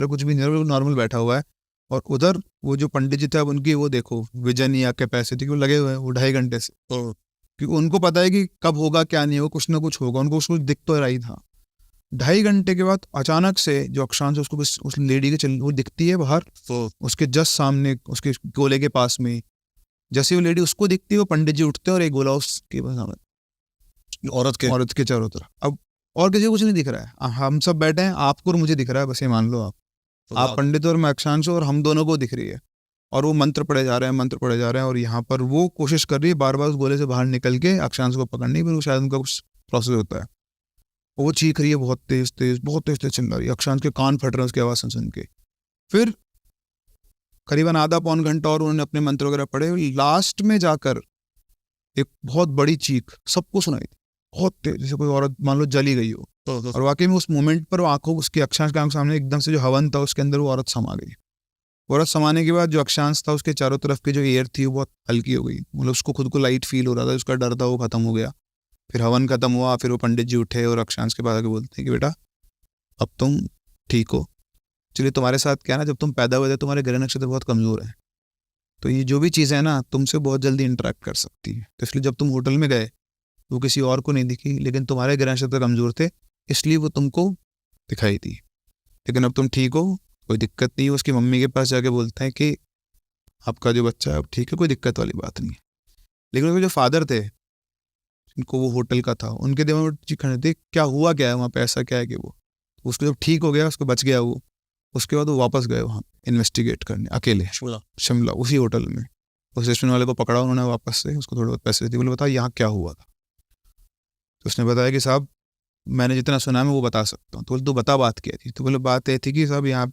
कुछ भी नहीं, वो नॉर्मल बैठा हुआ है। और उधर वो जो पंडित जी थे, अब उनकी वो देखो विजन या कैपेसिटी, वो लगे हुए हैं वो 2.5 घंटे से, क्योंकि उनको पता है कि कब होगा क्या नहीं होगा, कुछ ना कुछ होगा, उनको कुछ दिख तो रहा ही था। 2.5 घंटे के बाद अचानक से जो अक्षांश है, उसको उस लेडी के चल वो दिखती है बाहर, उसके जस्ट सामने, उसके गोले के पास में। जैसे वो लेडी उसको दिखती है, वो पंडित जी उठते हैं और एक गोला उसके औरत के चारों तरफ। अब और किसी को कुछ नहीं दिख रहा है, हम सब बैठे हैं, आपको और मुझे दिख रहा है, बस ये मान लो आप पंडित और मैं अक्षांश, और हम दोनों को दिख रही है। और वो मंत्र पढ़े जा रहे हैं, मंत्र पढ़े जा रहे हैं, और यहाँ पर वो कोशिश कर रही है बार बार उस गोले से बाहर निकल के अक्षांश को पकड़ने की, फिर वो शायद उनका कुछ प्रोसेस होता है। वो चीख रही है बहुत तेज तेज, बहुत तेज तेज चिल्ला रही है, अक्षांश के कान फट रहे हैं उसकी आवाज़ सुन सुन के। फिर करीबन आधा पौन घंटा और उन्होंने अपने मंत्र वगैरह पढ़े, लास्ट में जाकर एक बहुत बड़ी चीख सबको सुनाई थी, बहुत तेज, जैसे कोई औरत मान लो जली गई हो। और वाकई में उस मोमेंट पर वो आंखों, उसकी अक्षांश के आंखों सामने एकदम से जो हवन था उसके अंदर वो औरत समा गई। औरत समाने के बाद जो अक्षांश था उसके चारों तरफ की जो एयर थी वो बहुत हल्की हो गई, मतलब उसको खुद को लाइट फील हो रहा था, उसका डर था वो खत्म हो गया। फिर हवन खत्म हुआ, फिर वो पंडित जी उठे और अक्षांश के पास आके बोलते हैं कि बेटा अब तुम ठीक हो। चलिए तुम्हारे साथ क्या ना, जब तुम पैदा हुए थे तुम्हारे ग्रह नक्षत्र बहुत कमजोर है, तो ये जो भी चीज़ है ना तुमसे बहुत जल्दी इंटरेक्ट कर सकती है, तो इसलिए जब तुम होटल में गए वो किसी और को नहीं दिखी, लेकिन तुम्हारे ग्रह नक्षत्र कमजोर थे इसलिए वो तुमको दिखाई दी। लेकिन अब तुम ठीक हो, कोई दिक्कत नहीं है। उसकी मम्मी के पास जाके बोलते हैं कि आपका जो बच्चा है अब ठीक है, कोई दिक्कत वाली बात नहीं है। लेकिन उसके जो फादर थे, जिनको वो होटल का था, उनके दिमाग में चीज खड़े थे, क्या हुआ, क्या है वहाँ पे, ऐसा क्या है कि वो, उसको जब ठीक हो गया, उसको बच गया वो, उसके बाद वो वापस गए वहाँ इन्वेस्टिगेट करने अकेले शिमला उसी होटल में। उस रेस्टोरेंट वाले को पकड़ा उन्होंने, वापस से उसको थोड़े बहुत पैसे दिए, बोले बता यहाँ क्या हुआ था। तो उसने बताया कि साहब मैंने जितना सुना मैं वो बता सकता हूँ। तो बोले तू बता बात क्या थी। तो बोले बात ये थी कि साहब यहाँ